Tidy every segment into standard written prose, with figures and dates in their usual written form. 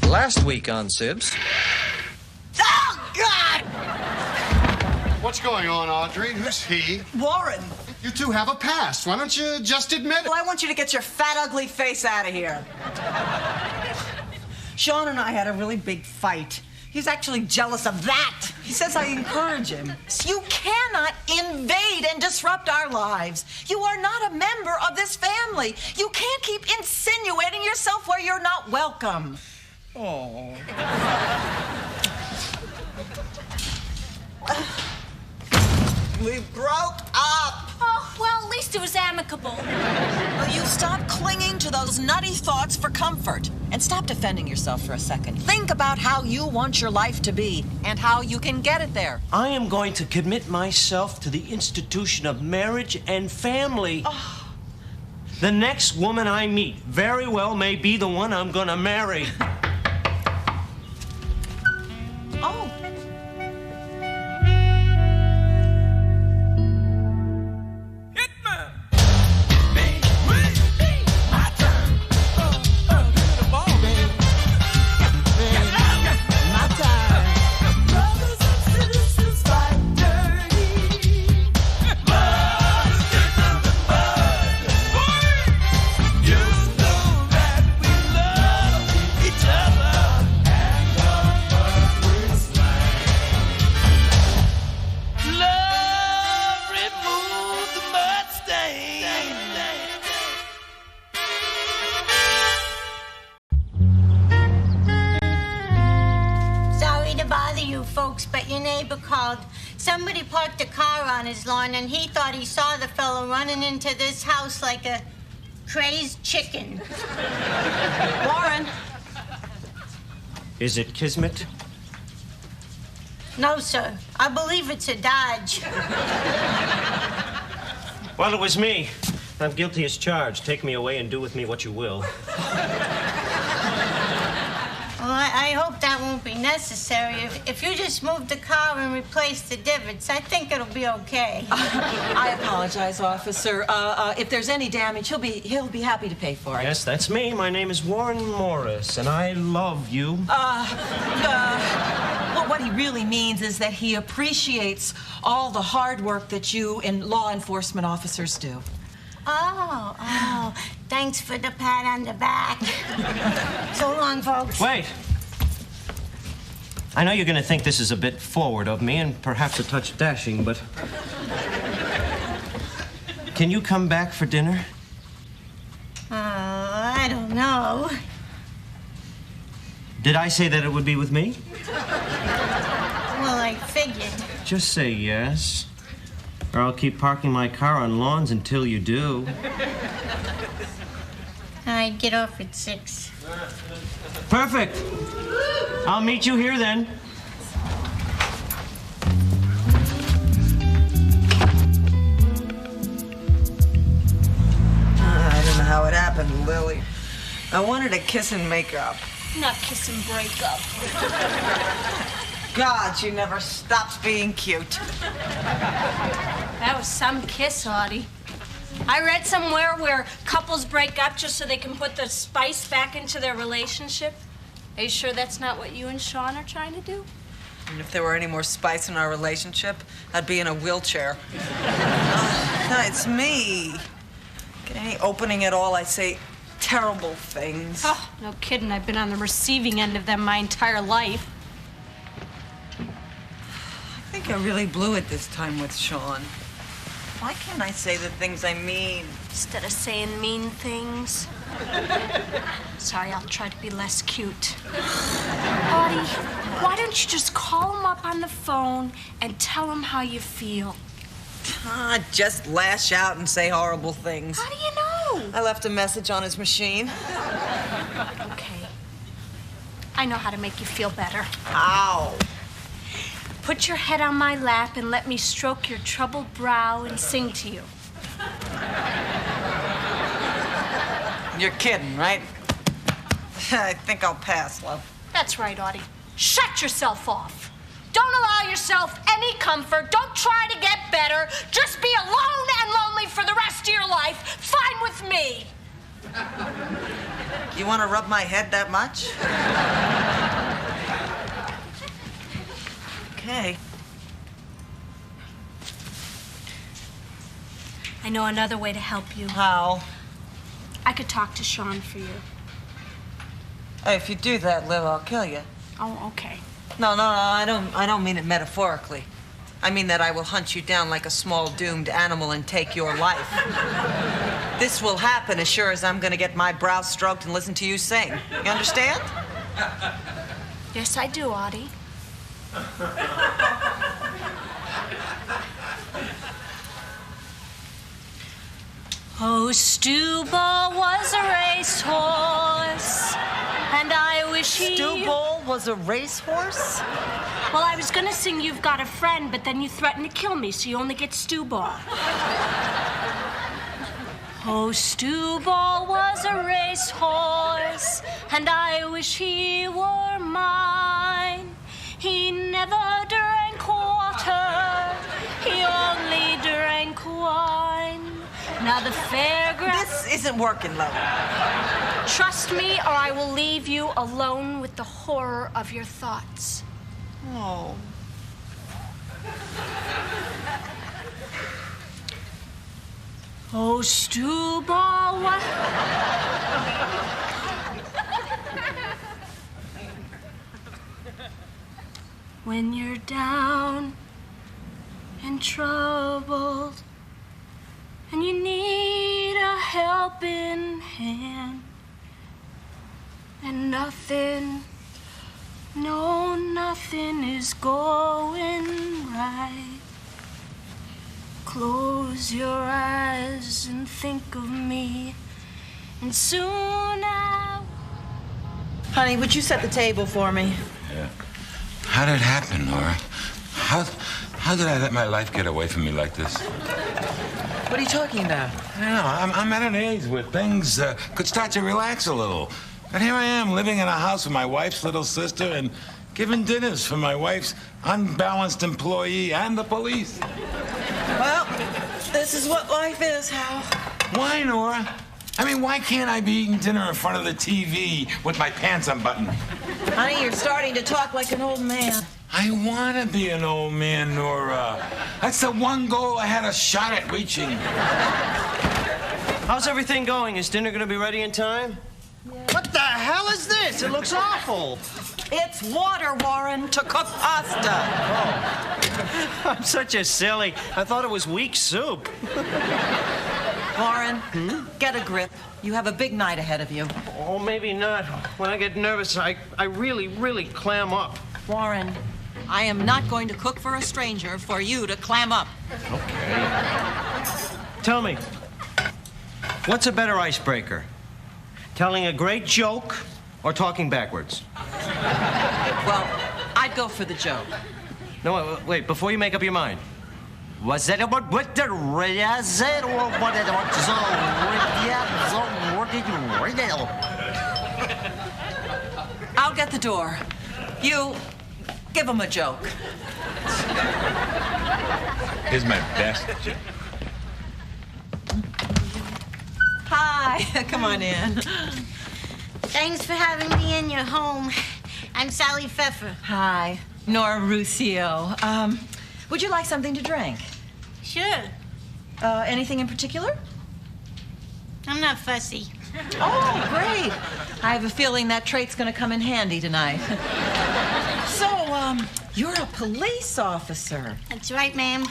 Last week on Sibs. Oh, God! What's going on, Audrey? Who's he? Warren. You two have a past. Why don't you just admit it? Well, I want you to get your fat, ugly face out of here. Sean and I had a really big fight. He's actually jealous of that. He says I encourage him. You cannot invade and disrupt our lives. You are not a member of this family. You can't keep insinuating yourself where you're not welcome. Oh. We broke up. Oh, well, at least it was amicable. Will you stop clinging to those nutty thoughts for comfort? And stop defending yourself for a second. Think about how you want your life to be and how you can get it there. I am going to commit myself to the institution of marriage and family. Oh. The next woman I meet very well may be the one I'm gonna marry. Oh. Folks, but your neighbor called. Somebody parked a car on his lawn, and he thought he saw the fellow running into this house like a crazed chicken. Warren. Is it Kismet? No, sir. I believe it's a Dodge. Well, it was me. I'm guilty as charged. Take me away and do with me what you will. Well, I hope that won't be necessary. If you just move the car and replace the divots, I think it'll be okay. I apologize, officer. If there's any damage, he'll be happy to pay for it. Yes, that's me. My name is Warren Morris, and I love you. Well, what he really means is that he appreciates all the hard work that you and law enforcement officers do. Oh, thanks for the pat on the back. So long, folks. Wait. I know you're going to think this is a bit forward of me and perhaps a touch dashing, but... Can you come back for dinner? I don't know. Did I say that it would be with me? Well, I figured. Just say yes. Or I'll keep parking my car on lawns until you do. I'd get off at 6. Perfect. I'll meet you here then. I don't know how it happened, Lily. I wanted a kiss and make up. Not kiss and break up. God, she never stops being cute. That was some kiss, Audie. I read somewhere where couples break up just so they can put the spice back into their relationship. Are you sure that's not what you and Sean are trying to do? And if there were any more spice in our relationship, I'd be in a wheelchair. No, it's me. Get any opening at all, I say terrible things. Oh, no kidding. I've been on the receiving end of them my entire life. I think I really blew it this time with Sean. Why can't I say the things I mean? Instead of saying mean things. Sorry, I'll try to be less cute. Audie, why don't you just call him up on the phone and tell him how you feel? Just lash out and say horrible things. How do you know? I left a message on his machine. Okay. I know how to make you feel better. Ow. Put your head on my lap and let me stroke your troubled brow and sing to you. You're kidding, right? I think I'll pass, love. That's right, Audie. Shut yourself off. Don't allow yourself any comfort. Don't try to get better. Just be alone and lonely for the rest of your life. Fine with me. You want to rub my head that much? Okay. I know another way to help you. How? I could talk to Sean for you. Hey, if you do that, Liv, I'll kill you. Oh, okay. No, I don't mean it metaphorically. I mean that I will hunt you down like a small doomed animal and take your life. This will happen as sure as I'm gonna get my brow stroked and listen to you sing. You understand? Yes, I do, Audie. Oh, Stewball was a racehorse, and I wish he... Stewball was a racehorse? Well, I was gonna sing You've Got a Friend, but then you threatened to kill me, so you only get Stewball. Oh, Stewball was a racehorse, and I wish he were mine. He never drank water, he only drank wine. Now the fairground... This isn't working, love. Trust me, or I will leave you alone with the horror of your thoughts. Oh. Oh, Stewball, what? When you're down and troubled and you need a helping hand and nothing, no, nothing is going right. Close your eyes and think of me, and soon I'll... Honey, would you set the table for me? Yeah. How did it happen, Nora? How did I let my life get away from me like this? What are you talking about? I don't know. I'm at an age where things could start to relax a little. But here I am, living in a house with my wife's little sister and giving dinners for my wife's unbalanced employee and the police. Well, this is what life is, Hal. Why, Nora? I mean, why can't I be eating dinner in front of the TV with my pants unbuttoned? Honey, you're starting to talk like an old man. I want to be an old man, Nora. That's the one goal I had a shot at reaching. How's everything going? Is dinner gonna be ready in time? What the hell is this? It looks awful. It's water, Warren, to cook pasta. Oh. I'm such a silly. I thought it was weak soup. Warren, get a grip. You have a big night ahead of you. Oh, maybe not. When I get nervous, I really clam up. Warren, I am not going to cook for a stranger for you to clam up. Okay. Tell me, what's a better icebreaker? Telling a great joke or talking backwards? Well, I'd go for the joke. No, wait, before you make up your mind. Was it about what the I'll get the door. You give him a joke. Here's my best joke. Hi, come on in. Thanks for having me in your home. I'm Sally Pfeffer. Hi, Nora Ruscio. Would you like something to drink? Sure. Anything in particular? I'm not fussy. Oh, great. I have a feeling that trait's gonna come in handy tonight. So, you're a police officer. That's right, ma'am.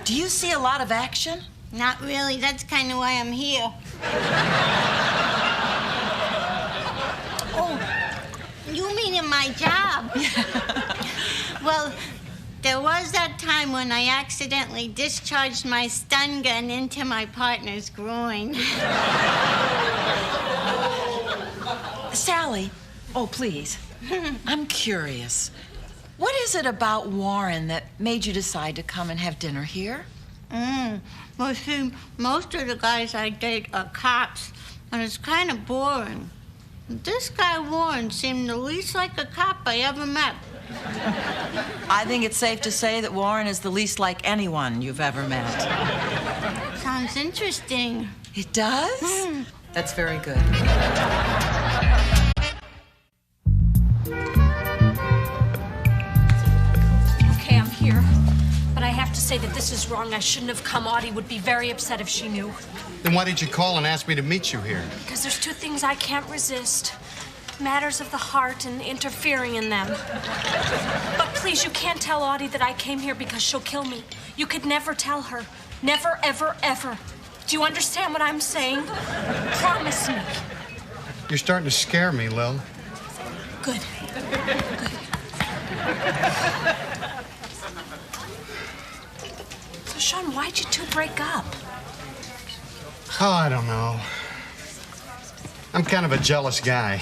Do you see a lot of action? Not really. That's kind of why I'm here. Oh, you mean in my job? Well, there was that time when I accidentally discharged my stun gun into my partner's groin. Sally, oh, please. I'm curious. What is it about Warren that made you decide to come and have dinner here? Well, see, most of the guys I date are cops, and it's kind of boring. This guy Warren seemed the least like a cop I ever met. I think it's safe to say that Warren is the least like anyone you've ever met. Sounds interesting. It does? That's very good. say that this is wrong. I shouldn't have come. Audie would be very upset if she knew. Then why did you call and ask me to meet you here? Because there's two things I can't resist. Matters of the heart and interfering in them. But please, you can't tell Audie that I came here because she'll kill me. You could never tell her. Never, ever, ever. Do you understand what I'm saying? Promise me. You're starting to scare me, Lil. Good. Good. So, Sean, why'd you two break up? Oh, I don't know. I'm kind of a jealous guy.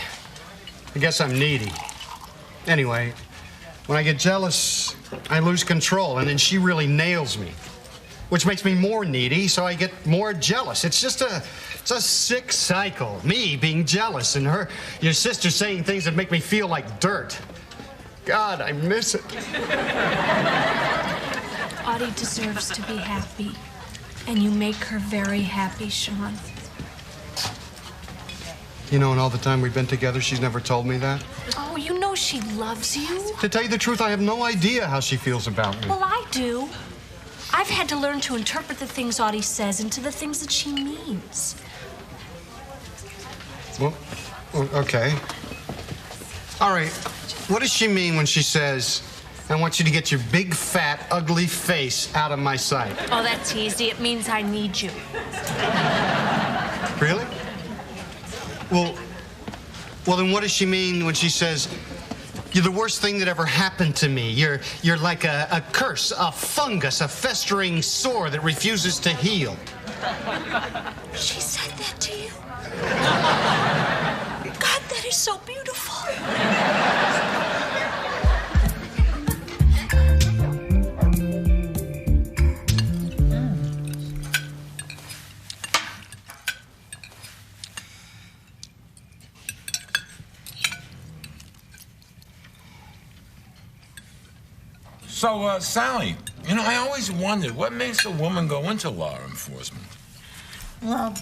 I guess I'm needy. Anyway, when I get jealous, I lose control, and then she really nails me, which makes me more needy, so I get more jealous. It's a sick cycle. Me being jealous, and your sister saying things that make me feel like dirt. God, I miss it. Audie deserves to be happy, and you make her very happy, Sean. You know, in all the time we've been together, she's never told me that. Oh, you know she loves you. To tell you the truth, I have no idea how she feels about me. Well, I do. I've had to learn to interpret the things Audie says into the things that she means. Well, okay. All right. What does she mean when she says, I want you to get your big, fat, ugly face out of my sight? Oh, that's easy. It means I need you. Really? Well, then what does she mean when she says, you're the worst thing that ever happened to me. You're like a curse, a fungus, a festering sore that refuses to heal. She said that to you? God, that is so beautiful. So, Sally, you know, I always wondered what makes a woman go into law enforcement. Well,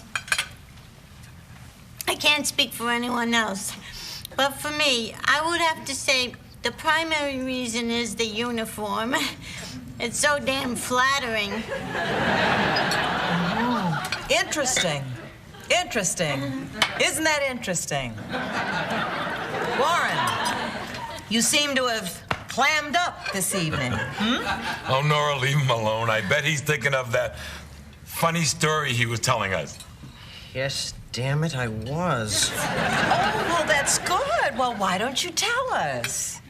I can't speak for anyone else, but for me, I would have to say the primary reason is the uniform. It's so damn flattering. Interesting. Interesting. Isn't that interesting? Warren, you seem to have clammed up this evening. Oh, Nora, leave him alone. I bet he's thinking of that funny story he was telling us. Yes, damn it, I was. Oh, well, that's good. Well, why don't you tell us?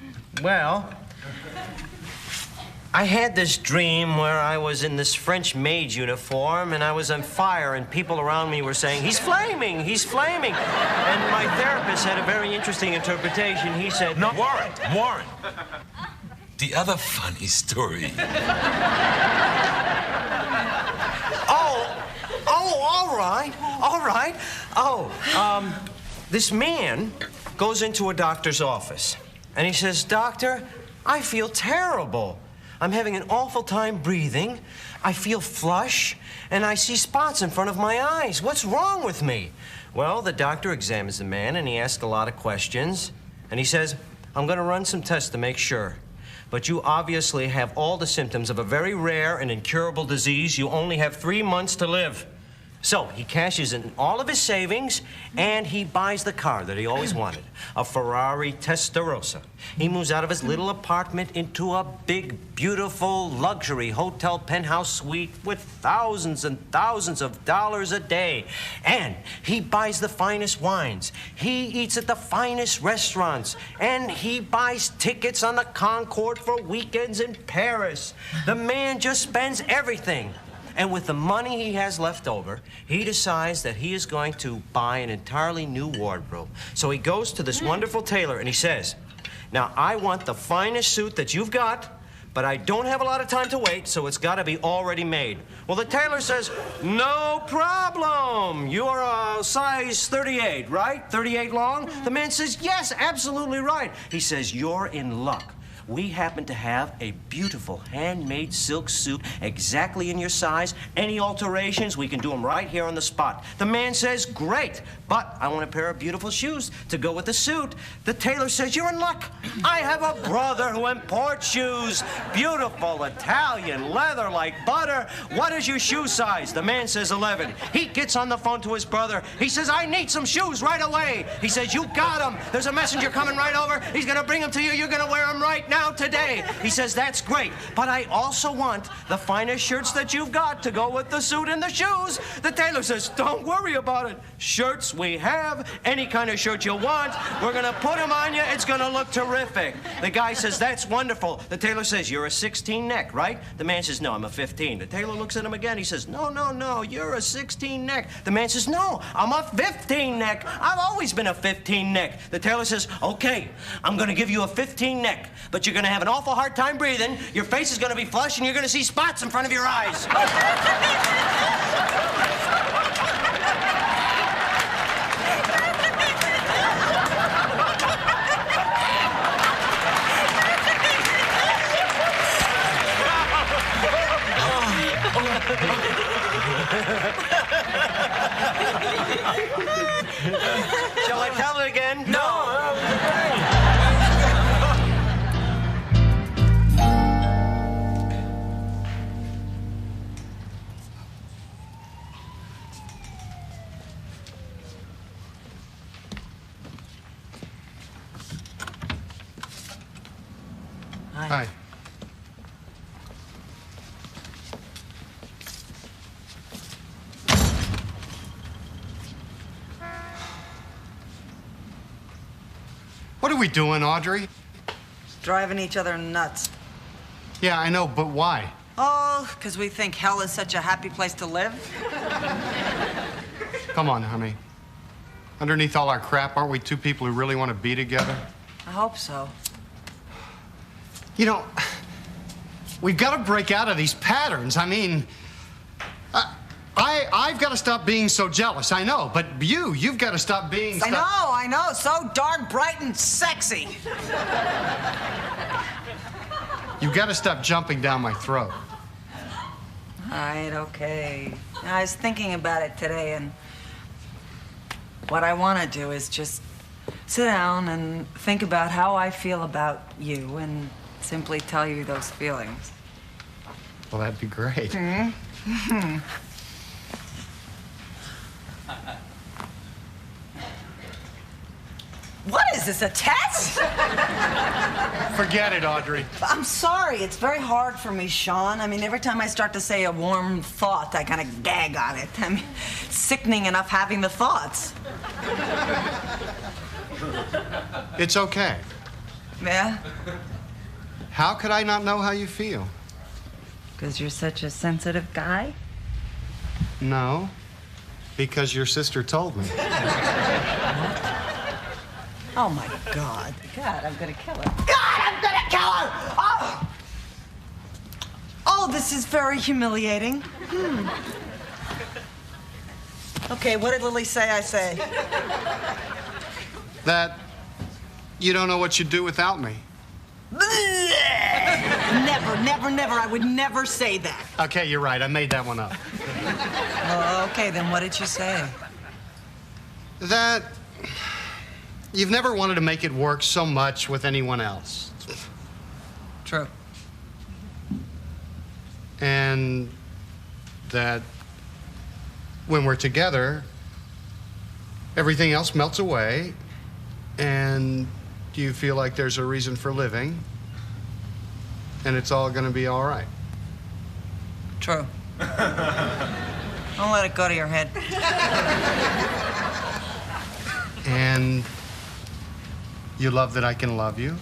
Well, I had this dream where I was in this French maid uniform and I was on fire and people around me were saying, he's flaming, he's flaming. And my therapist had a very interesting interpretation. He said, No, Warren. The other funny story. all right. This man goes into a doctor's office and he says, Doctor, I feel terrible. I'm having an awful time breathing. I feel flush, and I see spots in front of my eyes. What's wrong with me? Well, the doctor examines the man, and he asks a lot of questions. And he says, I'm going to run some tests to make sure. But you obviously have all the symptoms of a very rare and incurable disease. You only have 3 months to live. So he cashes in all of his savings, and he buys the car that he always wanted, a Ferrari Testarossa. He moves out of his little apartment into a big, beautiful, luxury hotel penthouse suite with thousands and thousands of dollars a day. And he buys the finest wines. He eats at the finest restaurants. And he buys tickets on the Concorde for weekends in Paris. The man just spends everything. And with the money he has left over, he decides that he is going to buy an entirely new wardrobe. So he goes to this wonderful tailor and he says, now, I want the finest suit that you've got, but I don't have a lot of time to wait, so it's got to be already made. Well, the tailor says, no problem. You're a size 38, right? 38 long? The man says, yes, absolutely right. He says, you're in luck. we happen to have a beautiful handmade silk suit exactly in your size. Any alterations, we can do them right here on the spot. The man says, great, but I want a pair of beautiful shoes to go with the suit. The tailor says, you're in luck. I have a brother who imports shoes. Beautiful Italian leather like butter. What is your shoe size? The man says 11. He gets on the phone to his brother. He says, I need some shoes right away. He says, you got them. There's a messenger coming right over. He's going to bring them to you. You're going to wear them right now today. He says, that's great, but I also want the finest shirts that you've got to go with the suit and the shoes. The tailor says, don't worry about it. Shirts we have, any kind of shirt you want. We're going to put them on you. It's going to look terrific. The guy says, that's wonderful. The tailor says, you're a 16 neck, right? The man says, no, I'm a 15. The tailor looks at him again. He says, no, you're a 16 neck. The man says, no, I'm a 15 neck. I've always been a 15 neck. The tailor says, okay, I'm going to give you a 15 neck, but you're going to have an awful hard time breathing. Your face is going to be flushed, and you're going to see spots in front of your eyes. Shall I tell it again? No. Hi. What are we doing, Audrey? Driving each other nuts. Yeah, I know, but why? Oh, because we think hell is such a happy place to live. Come on, honey. Underneath all our crap, aren't we two people who really want to be together? I hope so. You know, we've got to break out of these patterns. I mean, I've got to stop being so jealous, I know, but you've got to stop being I know, so darn bright and sexy. You've got to stop jumping down my throat. All right, okay. I was thinking about it today, and what I want to do is just sit down and think about how I feel about you and simply tell you those feelings. Well, that'd be great. What is this, a test? Forget it, Audrey. I'm sorry, it's very hard for me, Sean. I mean, every time I start to say a warm thought, I kind of gag on it. I mean, it's sickening enough having the thoughts. It's okay. Yeah? How could I not know how you feel? Because you're such a sensitive guy? No, because your sister told me. Oh, my God. God, I'm gonna kill her. God, I'm gonna kill her! Oh! Oh, this is very humiliating. Okay, what did Lily say I say? That you don't know what you'd do without me. Never. I would never say that. Okay, you're right. I made that one up. Oh, okay, then what did you say? That you've never wanted to make it work so much with anyone else. True. And that when we're together, everything else melts away, and you feel like there's a reason for living, and it's all going to be all right. True. Don't let it go to your head. And you love that I can love you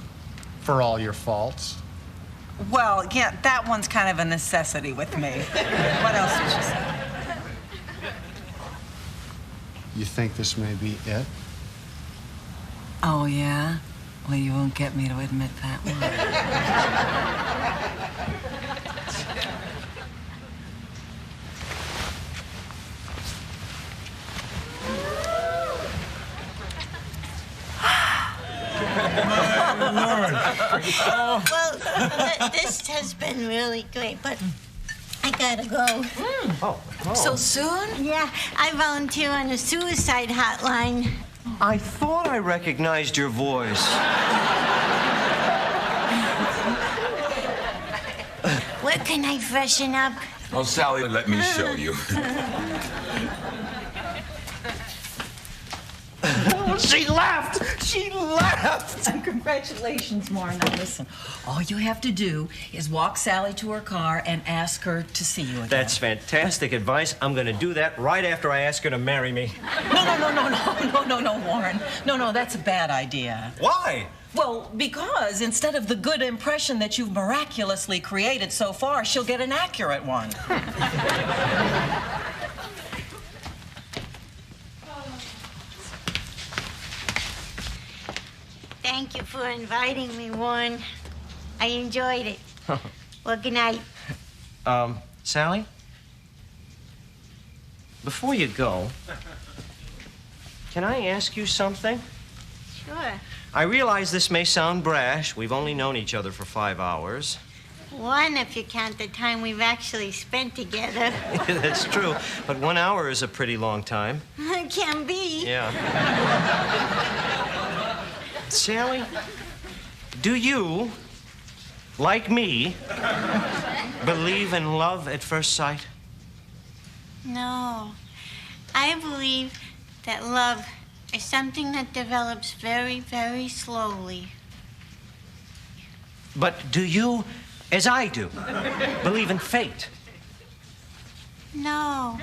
for all your faults. Well, yeah, that one's kind of a necessity with me. What else did you say? You think this may be it? Oh, yeah? Well, you won't get me to admit that one. Well, this has been really great, but I gotta go. So soon? Yeah, I volunteer on a suicide hotline. I thought I recognized your voice. Where can I freshen up? Oh, Sally, let me show you. She laughed! She laughed! Congratulations, Warren. Now listen, all you have to do is walk Sally to her car and ask her to see you again. That's fantastic advice. I'm going to do that right after I ask her to marry me. No, Warren. No, that's a bad idea. Why? Well, because instead of the good impression that you've miraculously created so far, she'll get an accurate one. Thank you for inviting me, Warren. I enjoyed it. Well, good night. Sally? Before you go, can I ask you something? Sure. I realize this may sound brash. We've only known each other for 5 hours. One, if you count the time we've actually spent together. That's true, but 1 hour is a pretty long time. It can be. Yeah. Sally, do you, like me, believe in love at first sight? No. I believe that love is something that develops very, very slowly. But do you, as I do, believe in fate? No.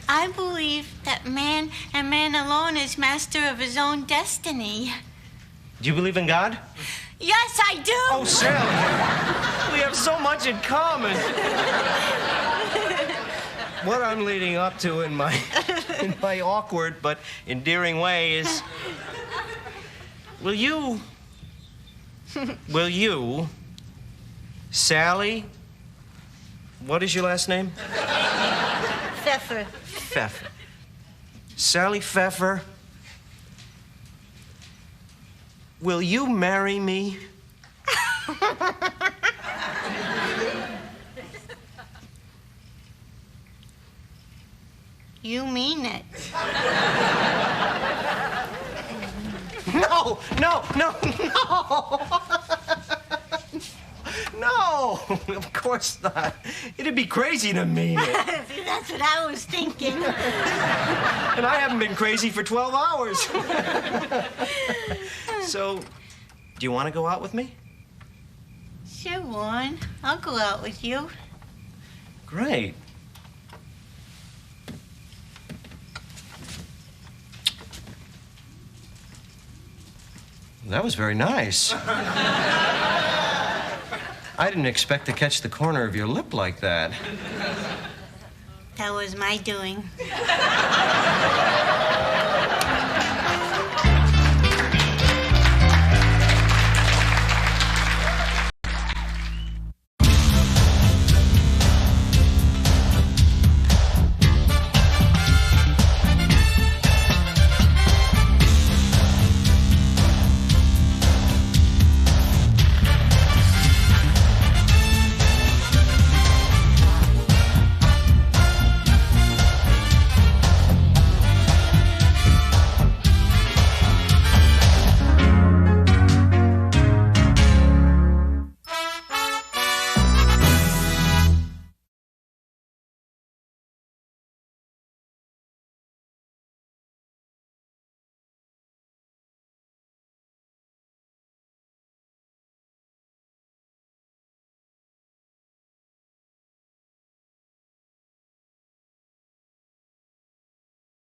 I believe that man and man alone is master of his own destiny. Do you believe in God? Yes, I do. Oh, Sally, we have so much in common. What I'm leading up to in my awkward but endearing way is, will you, Sally, what is your last name? Pfeffer. Pfeffer. Sally Pfeffer, will you marry me? You mean it. No. No, of course not. It'd be crazy to mean it. That's what I was thinking. And I haven't been crazy for 12 hours. So, do you want to go out with me? Sure, Warren. I'll go out with you. Great. That was very nice. I didn't expect to catch the corner of your lip like that. That was my doing.